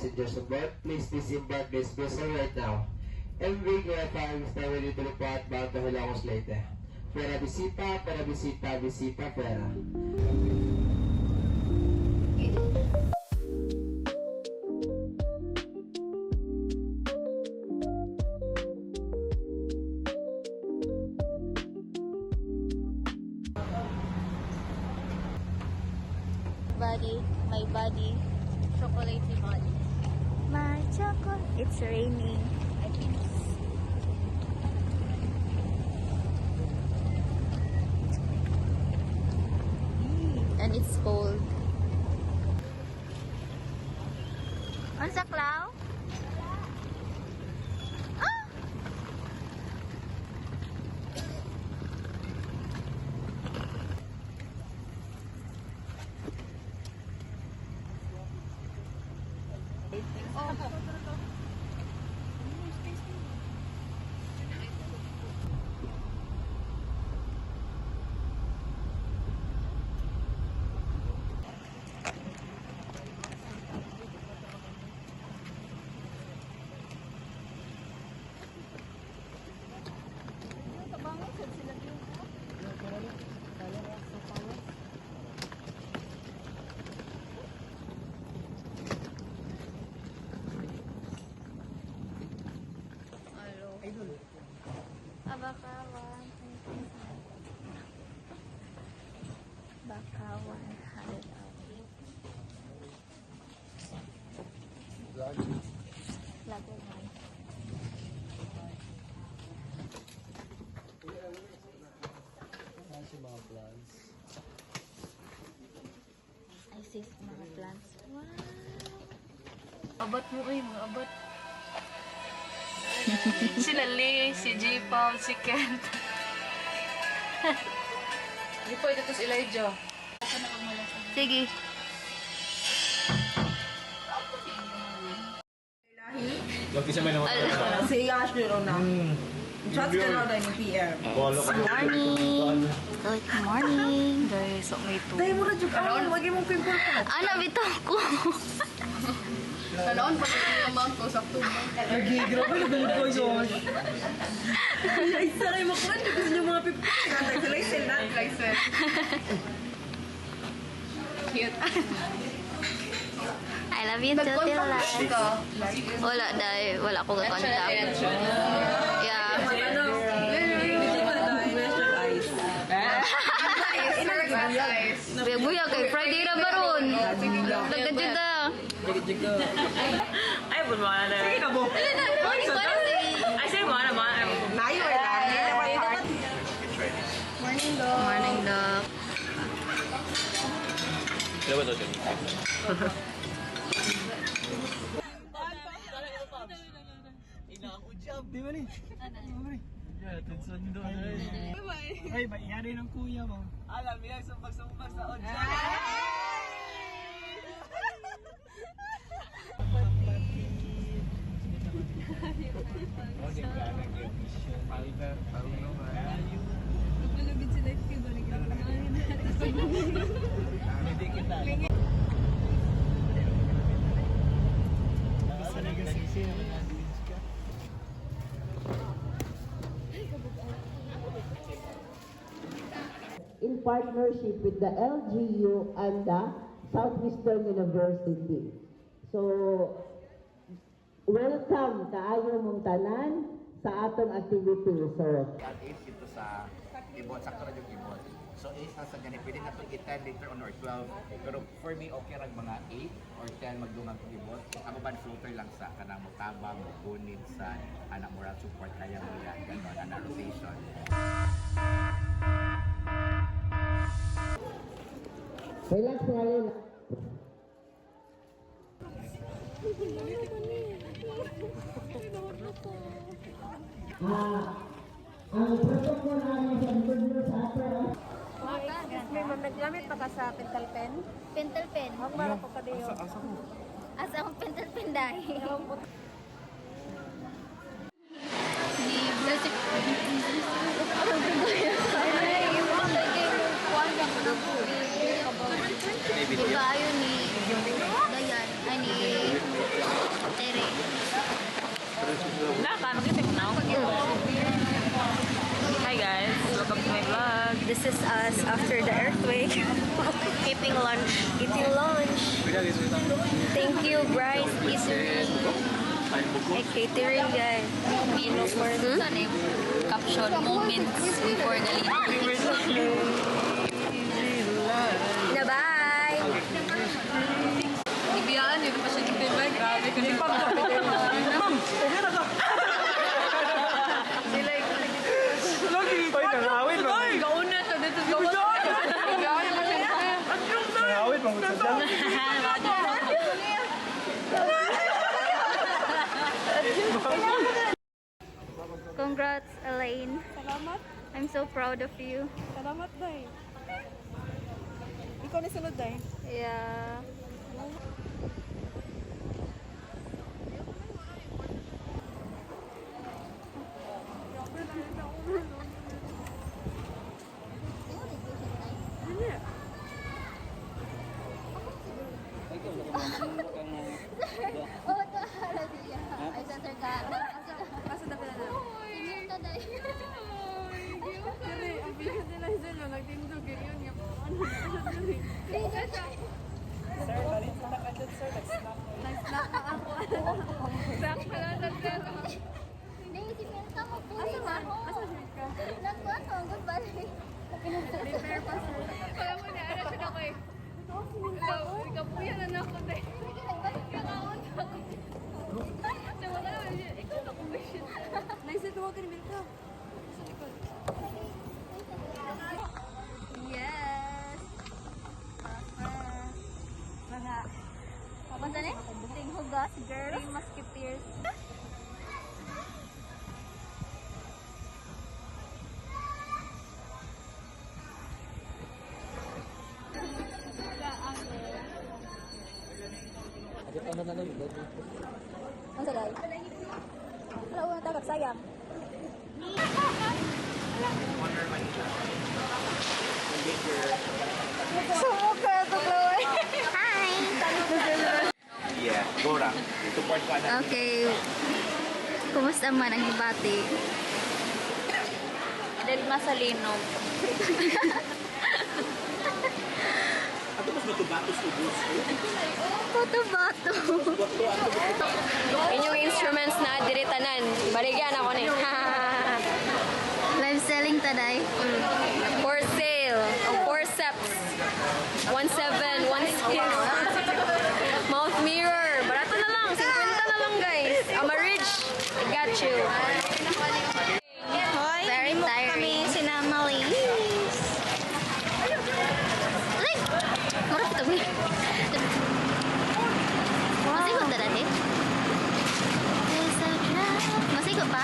passengers aboard, please disembark this vessel right now. MV Kuya 5 is now ready to depart bound to Hilongos Leyte. Pera bisita, pera bisita, bisita, pera. Body, my body, chocolatey body. My chocolate. It's raining. I think. And it's cold. Ano sa cloud? Ah! Bakawan. Bakawan. Lago man. Mga plants. I see mga plants. Wow! Abot mo mga abot. Sila Lee, si J. Paul, si Kent. Hindi po, ito si Elijah. Sige. Lagi siya may naman. Si Ashley Rona. Shots ka na ni PM. Good morning. Good morning. Dahil so may ito. Dahil mo na dyan. Ano? Wag mong pimple ka. Ana, bitaw ko. Sanoon pa rin naman ko sa tubang. Lagi, grabe na gumod ko yun. Ay, saray mo ko. Hindi gusto niyo mga pimple. Kantay sa Lysel na. Lysel. Cute. I love you too, Tila. Wala, dahil wala ko ka-contact. Yeah. Ano? Digital na. Investor eyes. Buya kay Friday na ba ron? Nagkadyaga. Ay, buwan mo na. Sige ka, Bo. Ay, sige mo na. Layo ay lang. Morning, Doc. Kaya ba ito siya? Inakudyab, di ba ni? Yeah, tension doon. Ay, bayari ng kuya mo. Alam niya, sumpag-sumpag sa odya. Hindi kita. Basta nagasisi naman natin ka. In partnership with the LGU and the Southwestern University. So, welcome kaayo mong tanan sa atong activity. So, At Ace dito sa keyboard, sakto na yung keyboard. So Ace nasa ganyan, pwede na itong 10 later on or 12. Pero for me, okay rag mga 8 or 10 magdungang keyboard. Ako ba floater lang sa kanang mutabang, mugunit sa anak moral support, kaya mo yan, gano'n, anak rotation. relax na rin. Ang protocol namin sa gobierno sa atin. May naggamit pa ka sa pentel pen? Pentel pen. Ang mara ko pa diyo. Asa ang pentel pen dahil. Di ba yun ni Dayan? Ay, ni This is us after the earthquake. Eating lunch. Eating lunch. Thank you, Bryce Eatery. Catering, guys. Mino for caption moments before the leader. Na bye! Ibiyaan, yun pa siya dito ba? Grabe ka na pa. Ma'am, okay na ka. Hoy, nangawin mo. Ay, gauna to dito gawa. Ibiyaan pa siya dito. Nangawin mo. Sadya. Congrats, Elaine. Salamat. I'm so proud of you. Salamat, Day. Ikaw ni sunod, Day. Yeah. Dili, ang bigat nila sila. Nagtindog yun. Sir, balik sa takadot, sir. Nag-snap. Nag-snap na ako. Snap ka lang sa pera. Asa man? Asa siya ka? Prepare pa, sir. Wala mo na. Ano siya na ko eh. Ikapuyan na ako, Day. Ikaw na ko ba siya? Naisit mo ka rin ka. Yes! Mga... Apa tadi? Ting hugas, girls. Ting musketeers. Ang sagay. Wala ko natagap, sayang. Sumuka ito, Chloe. Hi! Yeah, go lang. Support ko na. Okay. Kumusta man ang hibati? Del Masalinog. Ato mas matubatos ubos. Bato-bato. Inyong instruments na diritanan. Baligyan ako ni. Live selling taday. For sale. Ang forceps. 1.7, 1.6. Mouth mirror. Barato na lang. 50 na lang, guys. Amaridge. I got you. Very tiring. Kami sinamalinis. Ay! Marap kami. Masigot na dati? Masigot pa?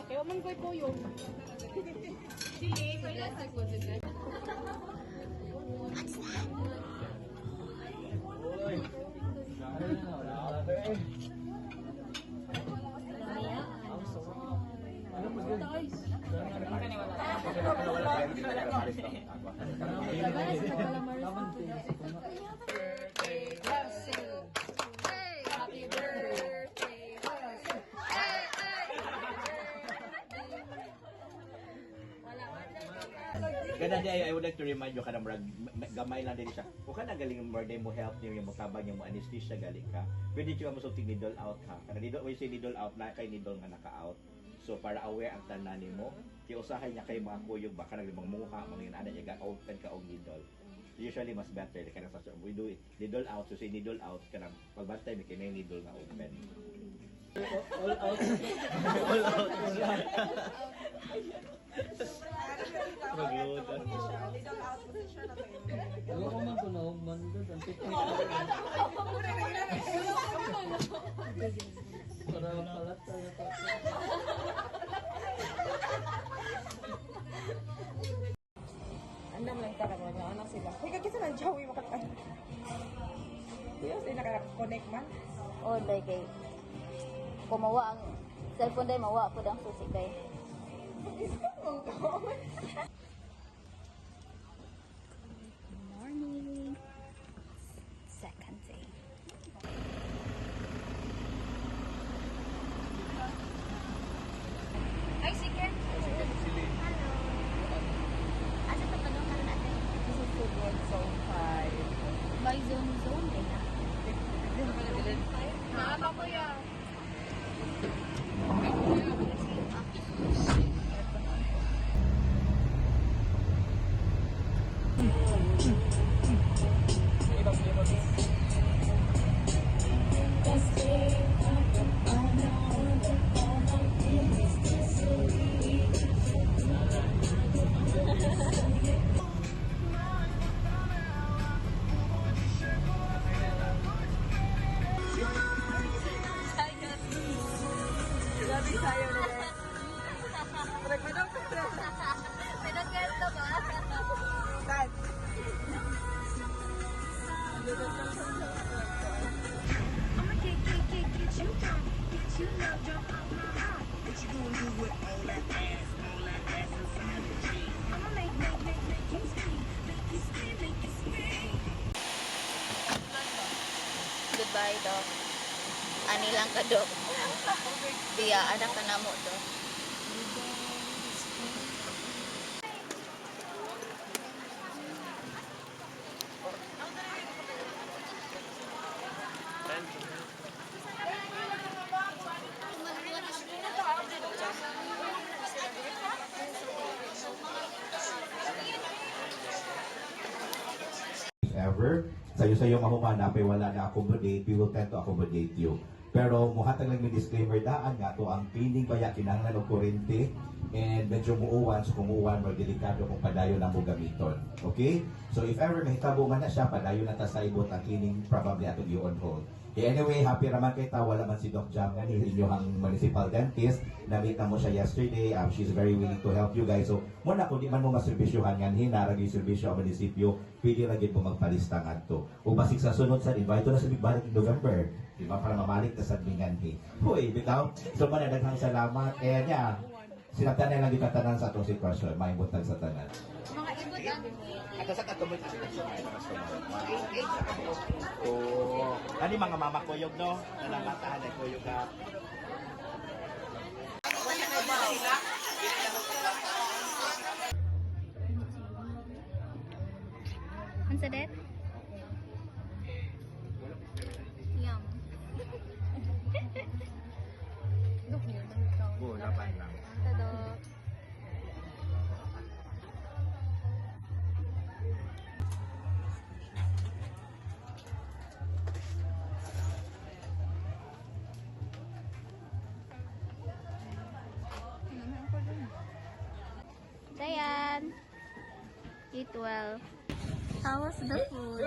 Kaya man ko'y poyo. Ganda di I would like to remind you kanang murag gamay lang din siya. Kung ka nagaling birthday mo help niyo yung magtabang yung anesthesia galing ka. Pwede siya masulting needle out ha. Kana needle when say needle out na kay needle nga naka-out. So para aware ang tanan nimo, kay usahay niya kay mga kuyog baka naglimang muha mga ana niya ga-open ka og needle. Usually mas better kanang sa we do it needle out so say needle out kanang pagbantay mi kay may needle nga open. All out. All out. Magload. Ako ko man ko na man doon. Ang picnic. Para kalat tayo pa. Andam lang talaga mga anak sila. Hey, kagisa ng Joey makatan. Di ba sila nakaka-connect man? O, day kay. Kung mawa ang cellphone day, mawa po ang susi kay. Morning. Second day. Pinag-guess na ba? Goodbye, Doc. Ani lang ka, Doc. Tiya, anak ka na mo, Doc. If ever, sayo mahumanap ay wala na accommodate, we will tend to accommodate you. Pero muhatag lang may disclaimer daan nga to ang cleaning baya kinahanglan og kurente and medyo muuwan so kung muuwan mo delikado kung padayon ang mo gamiton. Okay? So if ever mahitabo man na siya padayon na ta sa ibot ang cleaning probably ato i-on hold. Okay, anyway, happy naman kay ta wala man si Doc Jam nga ni inyong municipal dentist. Na-meet na mo siya yesterday. She's very willing to help you guys. So muna kung di man mo maservisyohan nga hinarag yung servisyo ang munisipyo, pwede ra gyud po magpalista ngadto. Ug basig sa sunod sa invite na sa balik in November. Di ba para mamalik ta sa Binganhi. Hoy, bitaw. So manadaghang salamat. And yeah, sinabtan na lang yung katanan sa atong sitwasyon. Mahimbutag sa tanan. Mga ibot ang Ato sa katuloy sa Oh, ani mga mama kuyog no? Nalamatahan ay kuyog ka. Ano sa det? Yum. Duk niyo, Oo, laban lang. Tado. Dayan. Eat well. How was the food?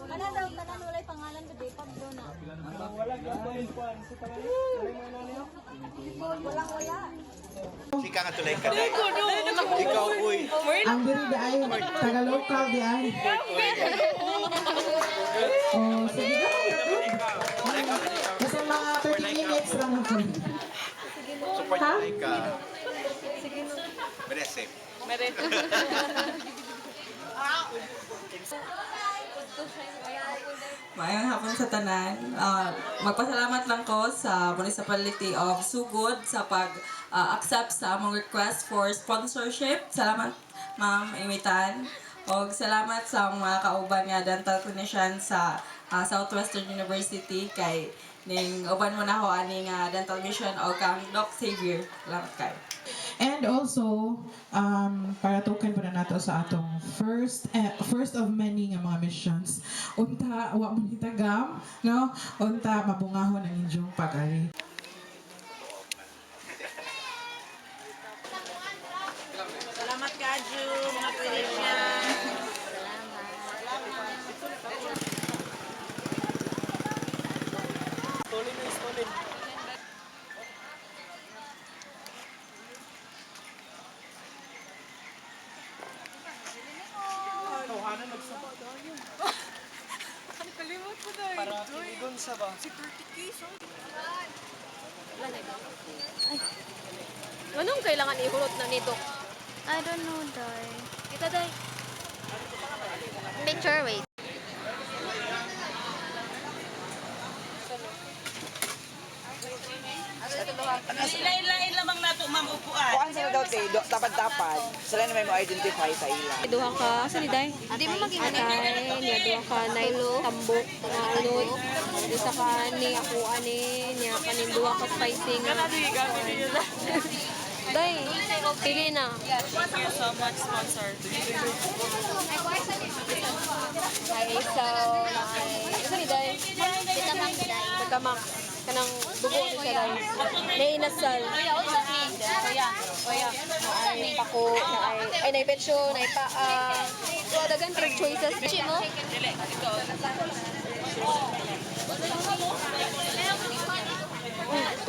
Ano daw, tanan walay pangalan ko day pag na. Wala ka ba yung kwan? Sa tanan? Walang wala. Sika nga tulay ka. Ikaw, uy. Ang diri di ay taga-local di ay. Oh, sige na. Kasi mga 30 minutes lang ako. Support tulay ka. Very safe. Mayang hapon sa tanan. Magpasalamat lang ko sa Municipality of Sugod sa pag-accept sa among request for sponsorship. Salamat, Ma'am Imitan. O salamat sa mga kauban nga dental clinician sa Southwestern University kay ning uban mo na ho aning dental mission o kang Doc Xavier. Salamat kayo. And also, para token po na nato sa atong first of many nga mga missions. Unta, wa mo hitagam, no? Unta, mabungahon ang inyong pag-ari. Salamat Kaju, mga clinician. Stolin na stolin. Anong kailangan ihulot na nito? I don't know, Day. Kita day. Picture, wait. Ilain lamang nato, ma'am, upuan. Kuan sila daw te, tapad-tapad. Sila na may mo-identify sa ila. Duha ka, saan ni day? Di mo maging Atay, niya duha ka na tambok na ulod. Isa ka ni ako ani, niya kanin duha ka spicy nga. Day, pili na. Thank you so much, sponsor. Ay, so, isa ni day? Kita mang Day. Magkamak. Kanang dugo ni siya day. Nainasal. Ay, pako, ay, naipetsyo, naipaa. So, dagan trade choices. Chi mo?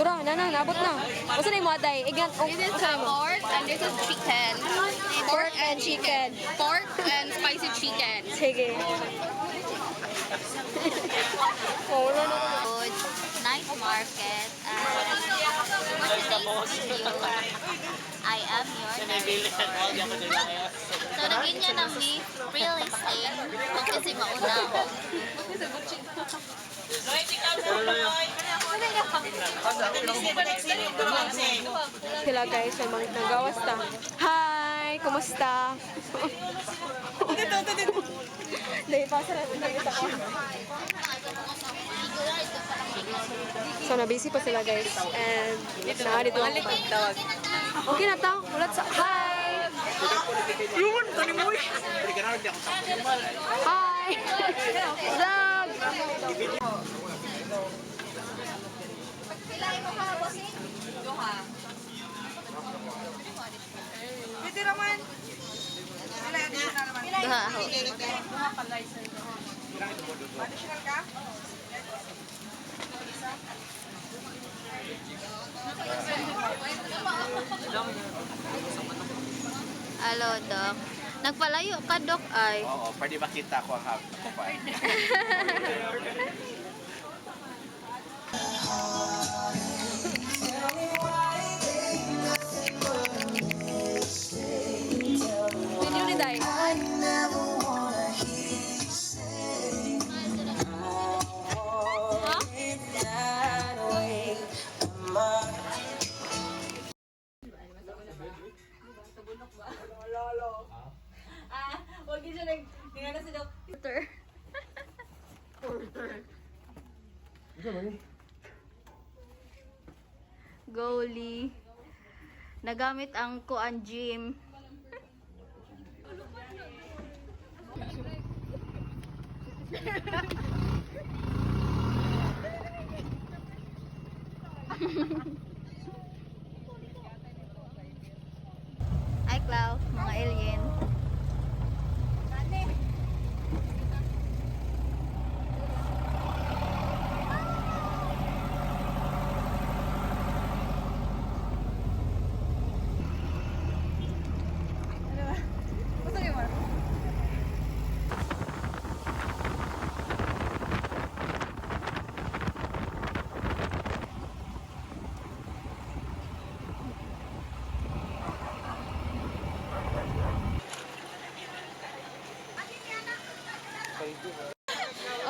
Tura, nabot na. Usa na yung mga day? Ignan, This is pork and this is chicken. pork and chicken. Pork and spicy chicken. Sige. Oh, no. Good. Night market. What's your name? I am your narrator. So, naging niya ng me real estate kung kasi mauna. Sila guys, may mga nagawas ta. Hi! Kumusta? Dahil pa sa natin ako. So, na-busy pa sila guys. And, dito ang pagtawag. Okay na tao. Ulat sa... Hi! Hi! Vlog! Duha ako. Hello, Doc. Nagpalayo ka, Doc, ay. Oo, pwede makita ko ang hapon. Video ni Day. Goalie. Nagamit ang kuan gym. Hi, Clau. Mga alien.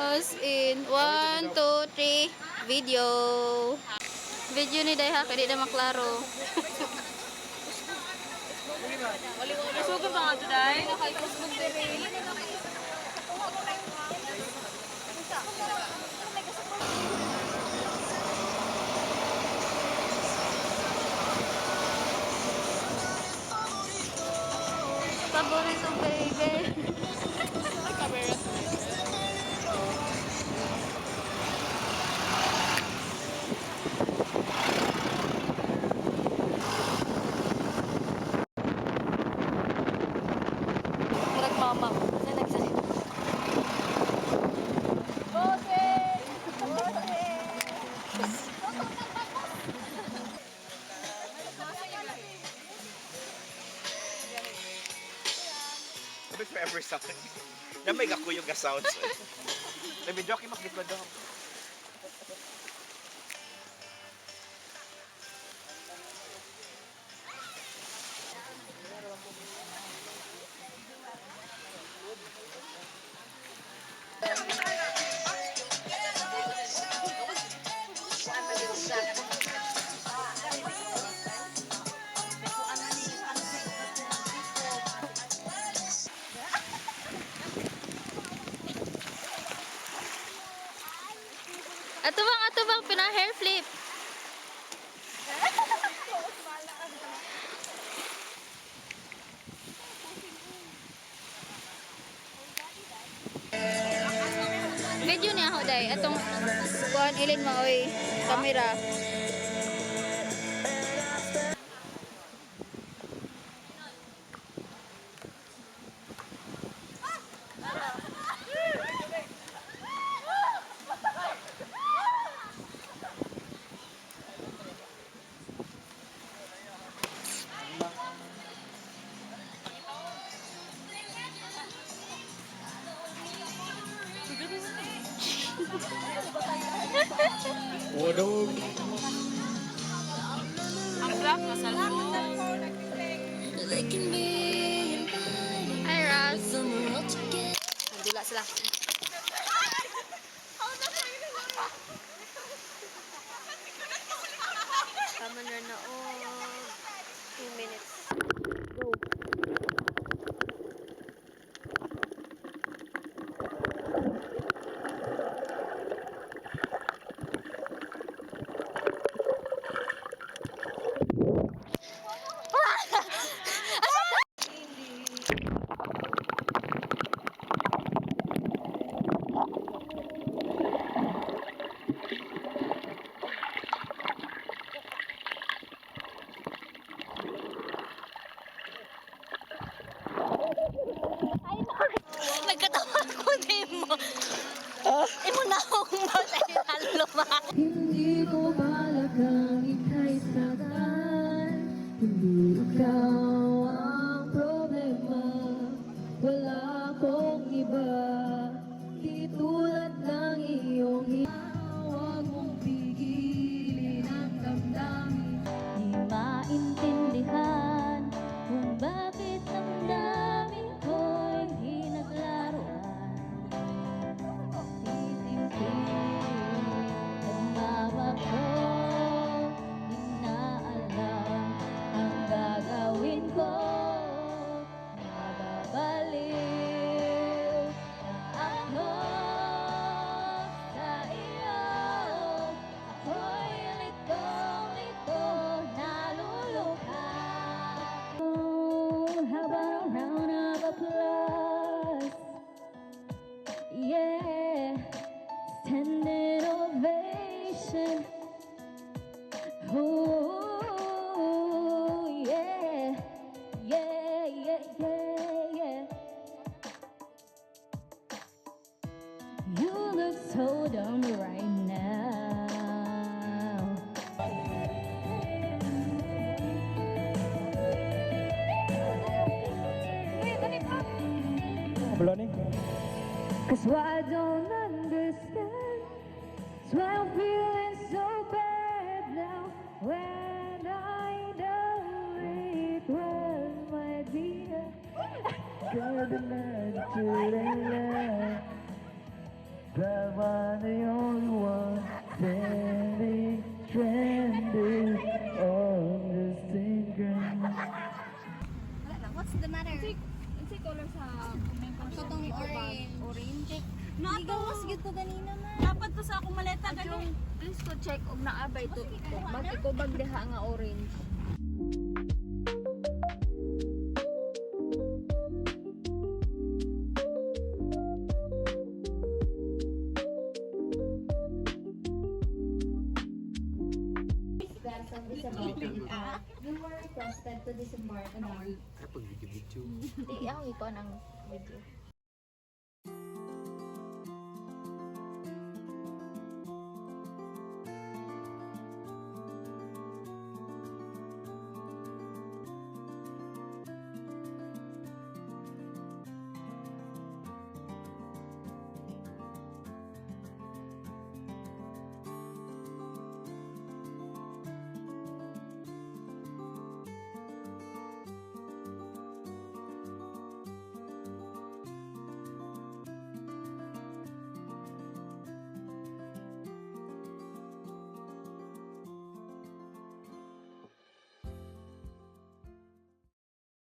As in, 1, 2, 3, video. Video ni Dayha, kaya di na maklaro. Sugo ba nga ito, Day? Paborito, baby. Murag mama. Saan nagsalit? Sabi forever sa akin. Namay ako yung sounds. Sabi, jockey makikita daw. Ato bang pina-hair flip. Video niya ako day. Atong kuhan ilin mo oy kamera. Hi, Raz. Nandula sila. Tama na o 2 minutes. Go. Nagkatawa ko din mo. Imo na akong maglalalo ba? Hindi ko balakang ika'y saktan. Hindi ikaw ang problema. Wala akong iba. Di tulad ng iyong huwag mong pigilin ang damdamin. Di maintindihan kung bakit damdamin ko'y hindi naglaruan. Nagmama ko, di na alam ang gagawin ko. Nababaliw na ako sa iyo. Ako'y litong-lito, naluluha. Oh, how about a round of applause? Yeah, standing ovation. Oh, yeah, yeah, yeah, yeah, yeah. You look so dumb right now. Cause what I don't understand is why I'm feeling so bad now. When I know it was my dear. That one the only one standing stranded on the same ground. What's the matter? Kasi color sa katong orange. Nagawas gyud ko ganina man. Dapat to sa akong maleta gani. Please ko check og naabay to. Bakit ko bag diha nga orange? You were requested to disembark on Kapag video-video. Di ako ikaw ng video.